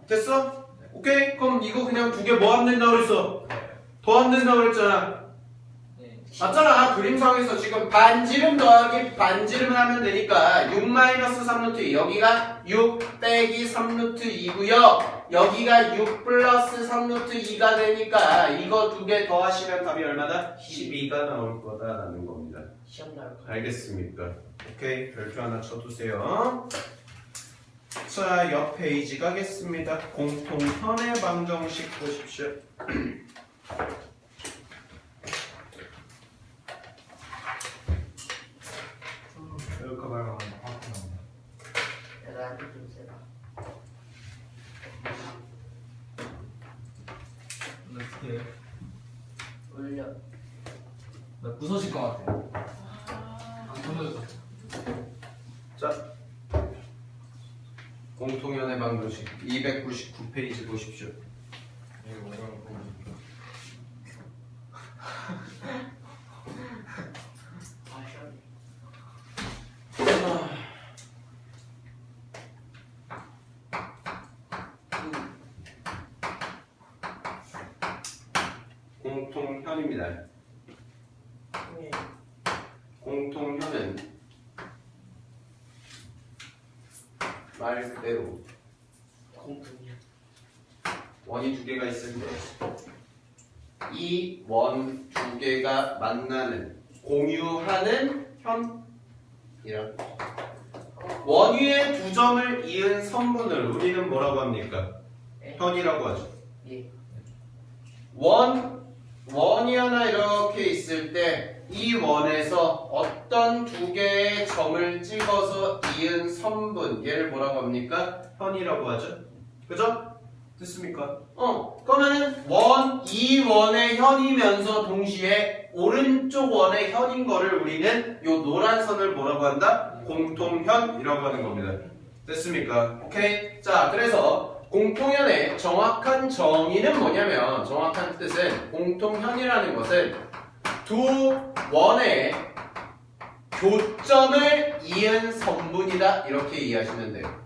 됐어? 오케이? 그럼 이거 그냥 두 개 뭐 안 된다고 그랬어? 더 안 된다고 그랬잖아. 네. 맞잖아. 그림상에서 지금 반지름 더하기 반지름을 하면 되니까 6 마이너스 3 루트 2 여기가 6 빼기 3 루트 2고요. 여기가 6 플러스 3 루트 2가 되니까 이거 두 개 더하시면 답이 얼마다? 12가 나올 거다라는 겁니다. 시험 나올 거. 알겠습니까? 오케이. 별표 하나 쳐두세요. 자, 옆 페이지 가겠습니다. 공통현의 방정식 보십시오. 여기가 말하면 확 나온다. 나한테 좀 세다. 어떻게? 올려. 나 부서질 것 같아. 안 터져서. 자, 공통연의 방정식 299페이지 보십시오. 이거 뭐라고 보여줄까? 아 시원해. 공통현입니다. 네. 공통현은 말 그대로 공통이야. 원이 두 개가 있을 때 이 원 두 개가 만나는 공유하는 현이란 원 위에 두 점을 이은 선분을 우리는 뭐라고 합니까? 네. 현이라고 하죠. 예. 원이 하나 이렇게 있을 때 이 원에서 어떤 두 개의 점을 찍어서 이은 선분 얘를 뭐라고 합니까? 현이라고 하죠. 그죠? 됐습니까? 그러면은 이 원의 현이면서 동시에 오른쪽 원의 현인 거를 우리는 요 노란 선을 뭐라고 한다? 공통현이라고 하는 겁니다. 됐습니까? 오케이? 자, 그래서 공통현의 정확한 정의는 뭐냐면 정확한 뜻은 공통현이라는 것은 두 원의 교점을 이은 선분이다 이렇게 이해하시면 돼요.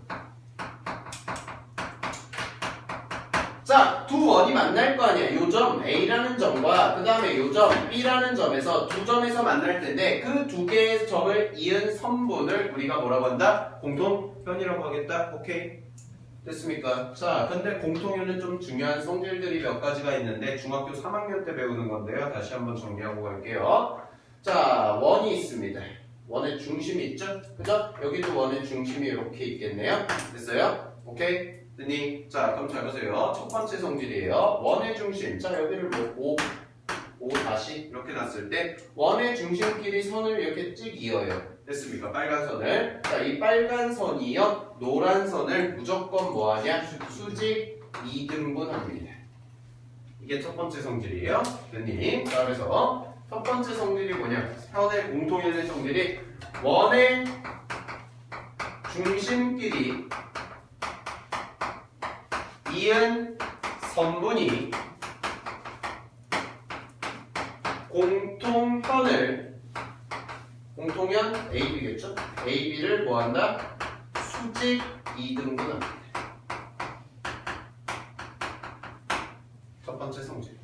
자, 두 원이 만날 거 아니야. 요 점 A라는 점과 그 다음에 요 점 B라는 점에서 두 점에서 만날 텐데 그 두 개의 점을 이은 선분을 우리가 뭐라고 한다? 공통현이라고 하겠다. 오케이? 됐습니까? 자, 근데 공통현은 좀 중요한 성질들이 몇 가지가 있는데 중학교 3학년 때 배우는 건데요. 다시 한번 정리하고 갈게요. 자, 원이 있습니다. 원의 중심이 있죠? 그죠? 여기도 원의 중심이 이렇게 있겠네요. 됐어요? 오케이? 됐니? 자, 그럼 잘 보세요. 첫 번째 성질이에요. 원의 중심. 자, 여기를 뭐 5 다시 이렇게 놨을 때 원의 중심끼리 선을 이렇게 찍 이어요. 됐습니까? 빨간 선을. 자, 이 빨간 선이요. 노란 선을 무조건 뭐하냐? 수직 2등분 합니다. 이게 첫 번째 성질이에요. 됐니? 자, 그래서 첫 번째 성질이 뭐냐? 현의 공통현의 성질이 원의 중심끼리 이은 선분이 공통현 AB겠죠? AB를 뭐한다? 수직 2등분합니다. 첫 번째 성질.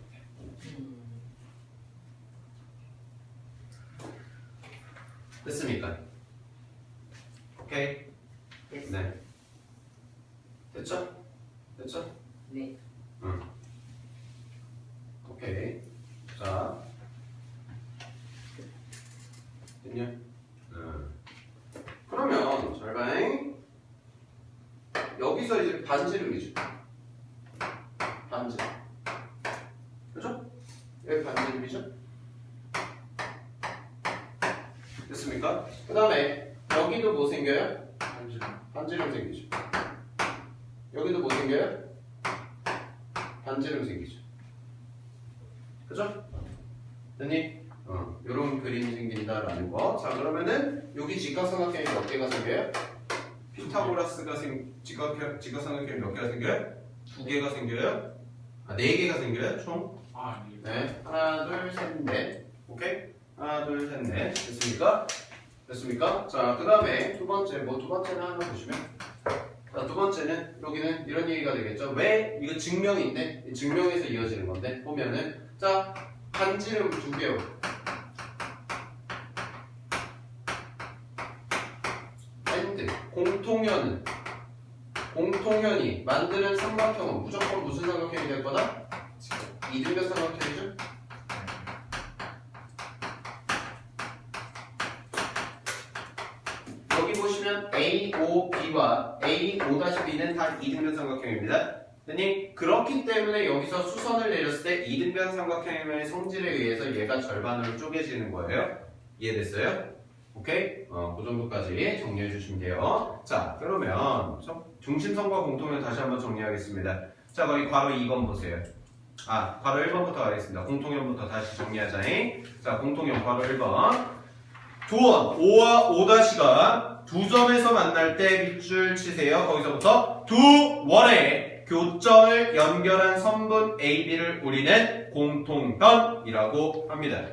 됐습니까? 오케이? 네. 됐죠? 됐죠? 네. 오케이. 자, 그냥. 그러면 잘 봐잉. 여기서 이제 반지름이죠. 반지름. 그죠? 여기 반지름이죠? 됐습니까? 그 다음에 여기도 뭐 생겨요? 반지름 생기죠. 여기도 뭐 생겨요? 반지름 생기죠. 그죠? 됐니? 요런 그림이 생긴다라는 거. 자, 그러면은 여기 직각삼각형이 몇 개가 생겨요? 피타고라스가 직각삼각형이 몇 개가 생겨요? 2개가 생겨요? 4개가 생겨요? 총? 네. 하나, 둘, 셋, 넷. 오케이? 하나, 둘, 셋, 넷. 됐습니까? 됐습니까? 자, 그 다음에 두 번째는 하나 보시면. 자, 두 번째는 여기는 이런 얘기가 되겠죠. 왜? 이거 증명인데 증명에서 이어지는 건데 보면은 자, 반지름 2개요. 밴드 공통현이 만드는 삼각형은 무조건 무슨 삼각형이 될 거다? 이등변 삼각형이죠? 여기 보시면 AOB와 AO-B는 다 이등변 삼각형입니다. 됐니? 그렇기 때문에 여기서 수선을 내렸을 때 이등변 삼각형의 성질에 의해서 얘가 절반으로 쪼개지는 거예요. 이해됐어요? 오케이? 그 정도까지 정리해 주시면 돼요. 자, 그러면 중심선과 공통면 다시 한번 정리하겠습니다. 자, 거기 괄호 2번 보세요. 괄호 1번부터 가겠습니다. 공통면부터 다시 정리하자잉. 자, 공통면 괄호 1번. 두원, O와 O''가 두 점에서 만날 때 밑줄 치세요. 거기서부터 두 원의 교점을 연결한 선분 AB를 우리는 공통현이라고 합니다.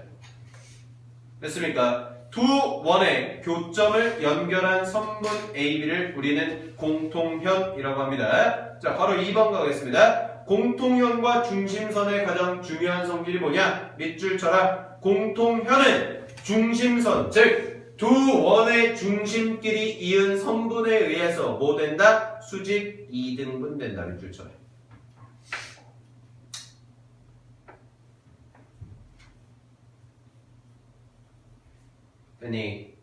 됐습니까? 두 원의 교점을 연결한 선분 AB를 우리는 공통현이라고 합니다. 자, 바로 2번 가겠습니다. 공통현과 중심선의 가장 중요한 성질이 뭐냐? 밑줄 쳐라. 공통현은 중심선, 즉 두 원의 중심끼리 이은 선분에 의해서 뭐 된다? 수직 2등분 된다. 밑줄 쳐라. 됐니?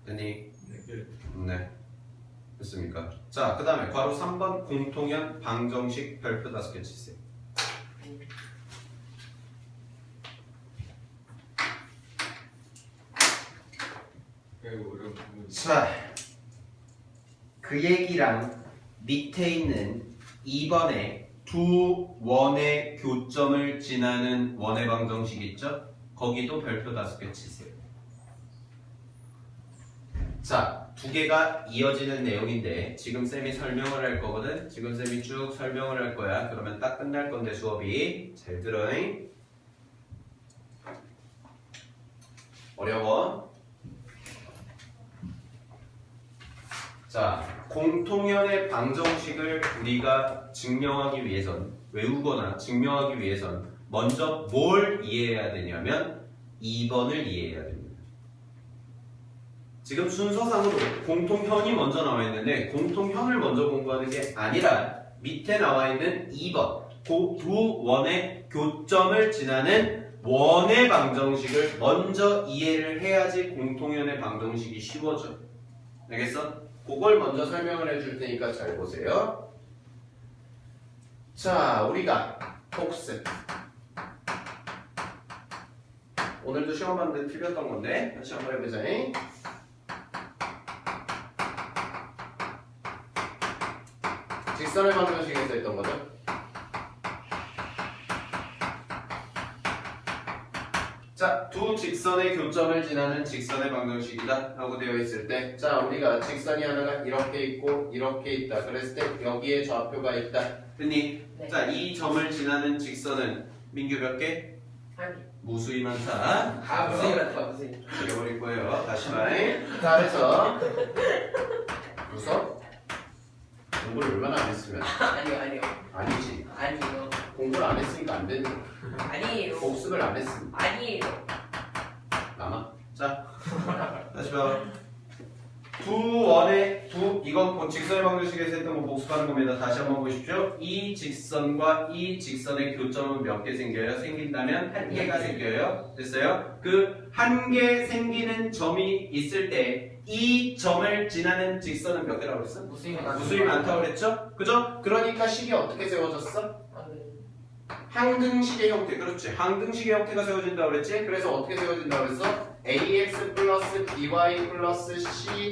네. 됐습니까? 자, 그 다음에 괄호 3번 공통현 방정식 별표 5개 치세요. 자, 그 얘기랑 밑에 있는 2번에 두 원의 교점을 지나는 원의 방정식 있죠? 거기도 별표 5개 치세요. 자, 두 개가 이어지는 내용인데 지금 쌤이 설명을 할 거거든. 지금 쌤이 쭉 설명을 할 거야. 그러면 딱 끝날 건데 수업이. 잘 들어잉. 어려워. 자, 공통현의 방정식을 우리가 증명하기 위해선, 외우거나 증명하기 위해선 먼저 뭘 이해해야 되냐면 2번을 이해해야 됩니다. 지금 순서상으로 공통현이 먼저 나와 있는데 공통현을 먼저 공부하는 게 아니라 밑에 나와 있는 2번 두 원의 교점을 지나는 원의 방정식을 먼저 이해를 해야지 공통현의 방정식이 쉬워져. 알겠어? 그걸 먼저 설명을 해줄 테니까 잘 보세요. 자, 우리가 복습. 오늘도 시험 봤는데 틀렸던 건데 다시 한번 해보자. 직선의 방정식에서 했던 거죠. 자, 두 직선의 교점을 지나는 직선의 방정식이다 라고 되어 있을 때, 자, 우리가 직선이 하나가 이렇게 있고 이렇게 있다 그랬을 때 여기에 좌표가 있다. 됐니? 네. 자, 이 점을 지나는 직선은 민규 몇 개? 아니. 무수히 많다. 무슨 죽여버릴 거예요. 다시 말해. 자, 그래서 웃어? 공부를 얼마나 안 했으면? 아니요. 아니지. 아니요. 공부를 안 했으니까 안 되는 거야. 아니에요. 복습을 안 했으면 아니에요. 남아. 자, 다시 봐. 이건 직선의 방정식에서 했던 거 복습하는 겁니다. 다시 한번 보십시오. 이 직선과 이 직선의 교점은 몇 개 생겨요? 생긴다면 한 개가 생겨요. 됐어요? 그 한 개 생기는 점이 있을 때 이 점을 지나는 직선은 몇 개라고 그랬어? 무수히 무수히 많다고 그랬죠? 그죠? 그러니까 식이 어떻게 세워졌어? 항등식의 형태. 그렇지. 항등식의 형태가 세워진다고 그랬지? 그래서 어떻게 세워진다고 그랬어? ax 플러스 by 플러스 c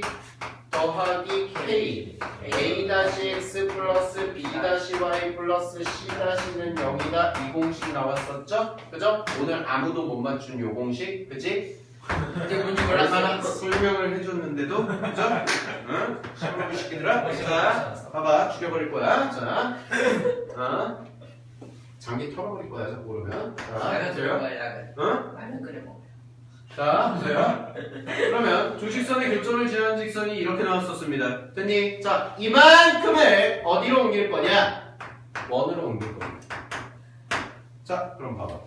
더하기 k a-x 플러스 b-y 플러스 c-는 0이다. 이 공식 나왔었죠? 그죠? 오늘 아무도 못 맞춘 요 공식. 그치? 이제 뭔지 얼마나 몰랐어. 설명을 해줬는데도 그죠? 응? 시험을 시키더라? 자, 봐봐. 죽여버릴 거야. 자, 장기 털어버릴 거야. 자꾸 그러면. 자, 라면 끓여 보세요. 먹어요. 라면. 응? 라면 끓여 먹어. 자, 보세요. 그러면 두 직선의 교점을 지나는 직선이 이렇게 나왔었습니다. 됐니? 자, 이만큼을 어디로 옮길 거냐? 원으로 옮길 겁니다. 자, 그럼 봐봐.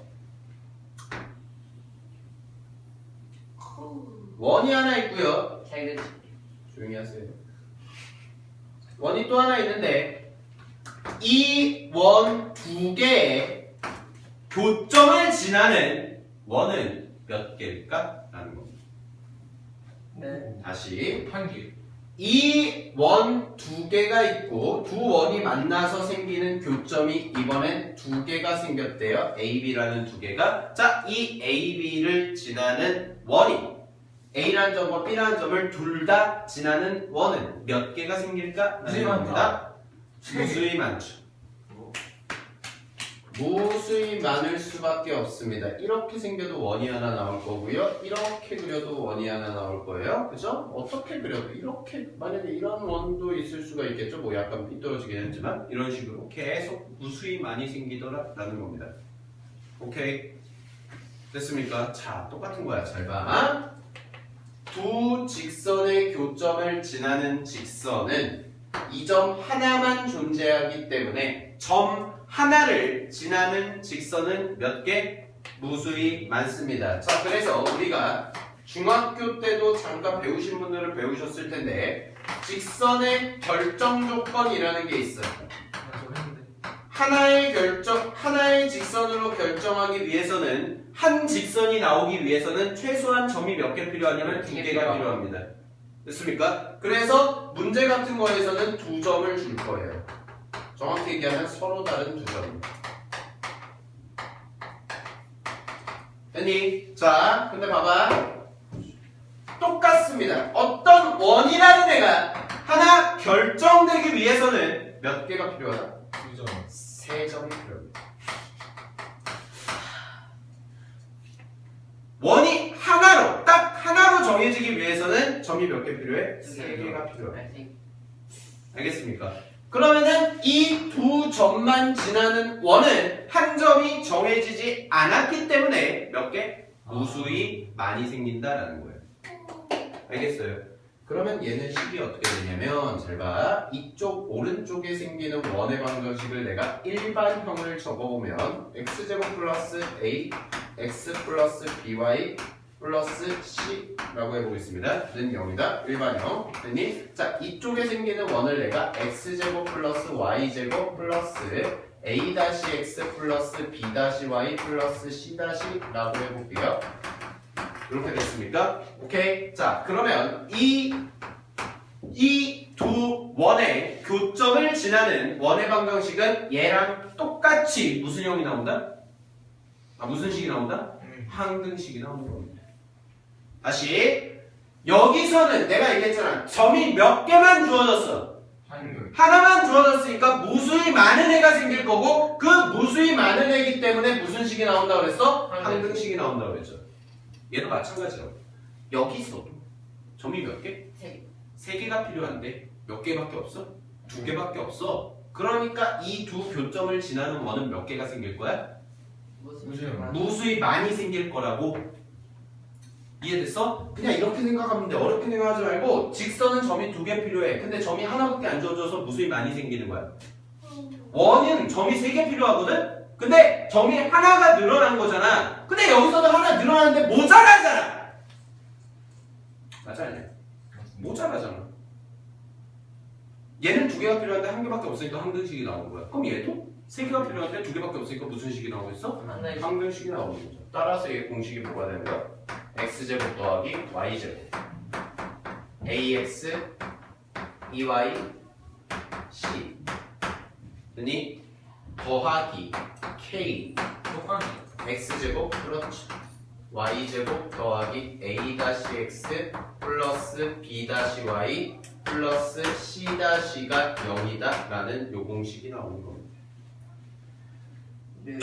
원이 하나 있고요. 자기들 조용히 하세요. 원이 또 하나 있는데 이 원 두 개의 교점을 지나는 원은 몇 개일까? 라는 겁니다. 네. 다시 한 개. 이 원 두 개가 있고 두 원이 만나서 생기는 교점이 이번엔 두 개가 생겼대요. AB라는 두 개가. 자, 이 AB를 지나는 원이 A라는 점과 B라는 점을 둘 다 지나는 원은 몇 개가 생길까? 무수히 라는 많다. 겁니다. 무수히 많죠. 무수히 많을 수밖에 없습니다. 이렇게 생겨도 원이 하나 나올 거고요. 이렇게 그려도 원이 하나 나올 거예요. 그죠? 어떻게 그려도 이렇게 만약에 이런 원도 있을 수가 있겠죠. 뭐 약간 삐뚤어지긴 했지만 이런 식으로 계속 무수히 많이 생기더라라는 겁니다. 오케이. 됐습니까? 자, 똑같은 거야. 잘 봐. 두 직선의 교점을 지나는 직선은 이 점 하나만 존재하기 때문에 점 하나를 지나는 직선은 몇 개? 무수히 많습니다. 자, 그래서 우리가 중학교 때도 잠깐 배우신 분들은 배우셨을 텐데 직선의 결정 조건이라는 게 있어요. 하나의 직선으로 결정하기 위해서는 한 직선이 나오기 위해서는 최소한 점이 몇 개 필요하냐면 두 개가 필요합니다. 됐습니까? 그래서 문제 같은 거에서는 두 점을 줄 거예요. 정확히 얘기하면 서로 다른 두 점입니다. 됐니? 자, 근데 봐봐. 똑같습니다. 어떤 원이라는 애가 하나 결정되기 위해서는 몇 개가 필요하다? 두 점. 세 점이 필요합니다. 원이 하나로, 딱 하나로 정해지기 위해서는 점이 몇 개 필요해? 세 개가 필요해. 알겠습니까? 그러면은 이 두 점만 지나는 원은 한 점이 정해지지 않았기 때문에 몇 개? 무수히 많이 생긴다라는 거예요. 알겠어요? 그러면 얘는 식이 어떻게 되냐면 잘 봐. 이쪽 오른쪽에 생기는 원의 방정식을 내가 일반형을 적어보면 x제곱 플러스 a x 플러스 by 플러스 c라고 해보겠습니다. 는 0이다. 일반형. 됐니? 자, 이쪽에 생기는 원을 내가 x제곱 플러스 y제곱 플러스 a-x 플러스 b-y 플러스 c-라고 해볼게요. 이렇게 됐습니까? 오케이. 자, 그러면 이 두 원의 교점을 지나는 원의 방정식은 얘랑 똑같이 무슨 형이 나온다? 무슨 식이 나온다? 항등식이 나오는 겁니다. 다시 여기서는 내가 얘기했잖아. 점이 몇 개만 주어졌어. 하나만 주어졌으니까 무수히 많은 애가 생길 거고 그 무수히 많은 애이기 때문에 무슨 식이 나온다고 그랬어? 항등식이 나온다고 그랬죠. 얘도 마찬가지라고. 여기서도 점이 몇 개? 세 개가 필요한데 몇 개밖에 없어? 두 개밖에 없어. 그러니까 이 두 교점을 지나는 원은 몇 개가 생길 거야? 무수히 많이 생길 거라고. 이해됐어? 그냥 이렇게 생각하면 돼. 어렵게 생각하지 말고 직선은 점이 두 개 필요해. 근데 점이 하나밖에 안 주어져서 무수히 많이 생기는 거야. 원은 점이 세 개 필요하거든? 근데 점이 하나가 늘어난 거잖아. 근데 여기서도 하나 늘어나는데 모자라잖아. 맞아 아니야? 모자라잖아. 얘는 두 개가 필요한데 한 개밖에 없으니까 항등식이 나오는 거야. 그럼 얘도 세 개가 필요한데 두 개밖에 없으니까 무슨 식이 나오고 있어? 하나의 항등식이 나오는 거죠. 따라서 얘 공식이 뭐가 되는 거야? x제곱 더하기 y제곱 ax 2y c 니 더하기 k 똑같이. x제곱 그렇지 y제곱 더하기 a-x 플러스 b-y 플러스 c-가 0이다 라는 요 공식이 나오는 겁니다. 네.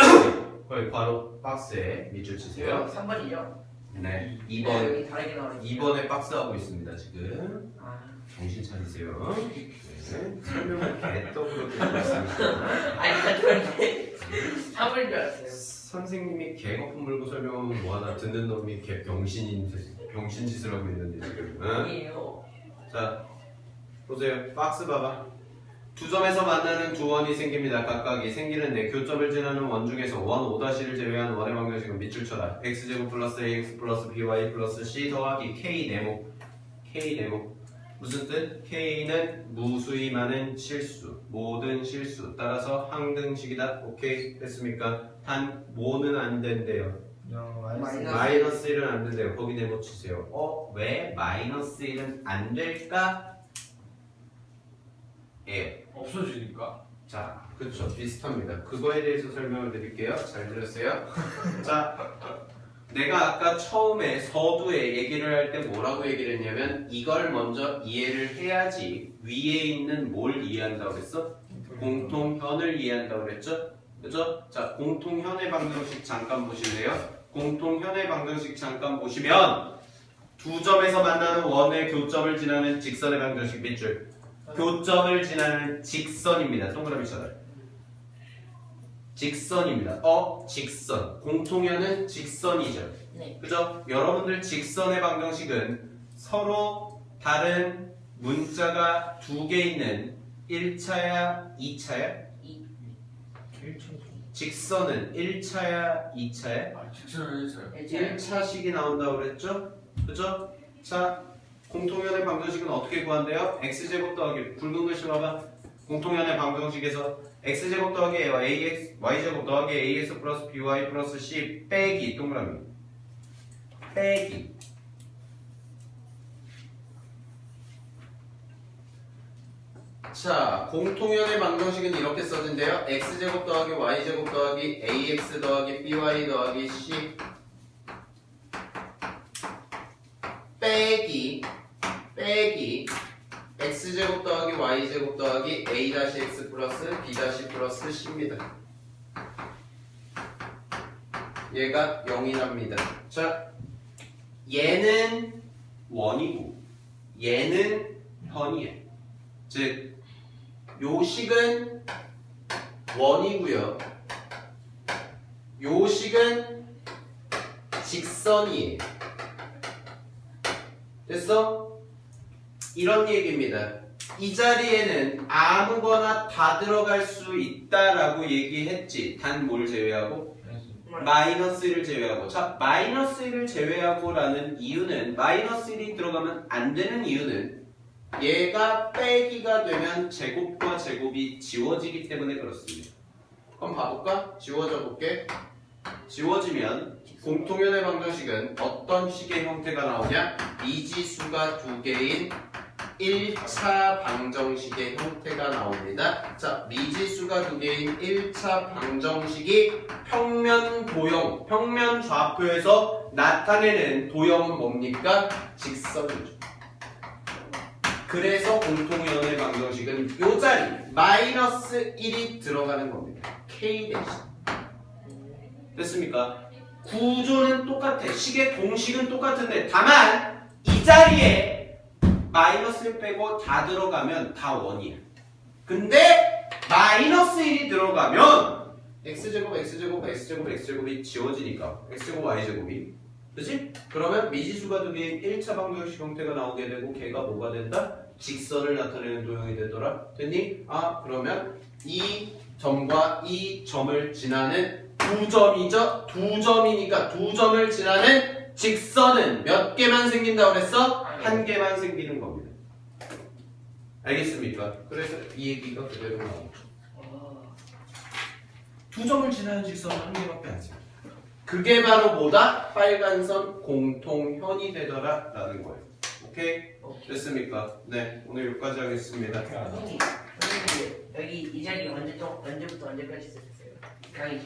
거기 바로 박스에 밑줄 치세요. 3번이죠? 네, 네, 2번 여기 다르게 나오네. 2번에 박스 하고 있습니다 지금. 아, 정신 차리세요. 네, 설명을 개떡으로 듣고 있습니다. 아니 다른데 3번인 줄 알았어요. 선생님이 개거품 물고 설명하면 뭐하나 듣는 놈이 개 병신짓을 하고 있는데 지금. 응? 아니에요. 자 보세요. 박스 봐봐. 두 점에서 만나는 두 원이 생깁니다. 각각이 생기는데 교점을 지나는 원 중에서 원 5-를 제외한 원의 방정식은 밑줄 쳐라. x제곱 플러스 ax 플러스 by 플러스 c 더하기 k 네모. k 네모. 무슨 뜻? k는 무수히 많은 실수, 모든 실수. 따라서 항등식이다. 오케이 됐습니까? 단 뭐는 안 된대요. 마이너스 1은 안 된대요. 거기 네모 치세요. 왜 마이너스 1은 안 될까? 예요. 없어지니까. 자, 그렇죠. 비슷합니다. 그거에 대해서 설명을 드릴게요. 잘 들으세요. 자, 내가 아까 처음에 서두에 얘기를 할 때 뭐라고 얘기를 했냐면 이걸 먼저 이해를 해야지 위에 있는 뭘 이해한다고 그랬어? 공통현을 이해한다고 그랬죠? 그죠? 자, 공통현의 방정식 잠깐 보실래요? 공통현의 방정식 잠깐 보시면 두 점에서 만나는 원의 교점을 지나는 직선의 방정식 밑줄. 교점을 지나는 직선입니다. 동그라미 쳐라. 직선입니다. 직선. 공통현은 직선이죠. 네. 그죠? 여러분들 직선의 방정식은 서로 다른 문자가 두 개 있는 1차야, 2차야? 직선은 1차야, 2차야? 아, 직선을 해서요. 1차식이 나온다고 그랬죠? 그죠? 자, 공통현의 방정식은 어떻게 구한대요? x제곱 더하기 굵은 글씨 봐봐. 공통현의 방정식에서 x제곱 더하기 ax, y제곱 더하기 ax 플러스 by 플러스 c 빼기 동그라미 빼기 자, 공통현의 방정식은 이렇게 써진대요. x제곱 더하기 y제곱 더하기 ax 더하기 by 더하기 c 빼기 x제곱 더하기 y제곱 더하기 a-x 플러스 b- 플러스 c입니다. 얘가 0이랍니다. 자, 얘는 원이고 얘는 현이에요. 즉 요 식은 원이고요. 요 식은 직선이에요. 됐어? 이런 얘기입니다. 이 자리에는 아무거나 다 들어갈 수 있다라고 얘기했지. 단 뭘 제외하고? 마이너스 1을 제외하고. 자, 마이너스 1을 제외하고 라는 이유는 마이너스 1이 들어가면 안 되는 이유는 얘가 빼기가 되면 제곱과 제곱이 지워지기 때문에 그렇습니다. 그럼 봐볼까? 지워져 볼게. 지워지면 공통현의 방정식은 어떤 식의 형태가 나오냐? 미지수가 두 개인 1차 방정식의 형태가 나옵니다. 자, 미지수가 두 개인 1차 방정식이 평면 도형, 평면 좌표에서 나타내는 도형은 뭡니까? 직선이죠. 그래서 공통현의 방정식은 요 자리 마이너스 1이 들어가는 겁니다. K 대신. 됐습니까? 구조는 똑같아. 식의 공식은 똑같은데 다만 이 자리에 마이너스 1 빼고 다 들어가면 다 원이야. 근데 마이너스 1이 들어가면 x제곱, x제곱, x제곱, x제곱이 지워지니까 x제곱, y제곱이 그치? 그러면 미지수가 두 개인 1차 방정식 형태가 나오게 되고 걔가 뭐가 된다? 직선을 나타내는 도형이 되더라. 됐니? 아, 그러면 이 점과 이 점을 지나는 두 점이죠? 두 점이니까 두 점을 지나는 직선은 몇 개만 생긴다고 그랬어? 한 개만 생기는 겁니다. 알겠습니까? 그래서 이 얘기가 그대로 나오죠. 어. 두 점을 지나야 직선은 한 개밖에 안 씁니다. 그게 바로 뭐다? 빨간선 공통현이 되더라 라는 거예요. 오케이? 됐습니까? 네, 오늘 여기까지 하겠습니다. 선생님, 여기 이 자리 언제부터 언제까지 쓰셨어요? 강의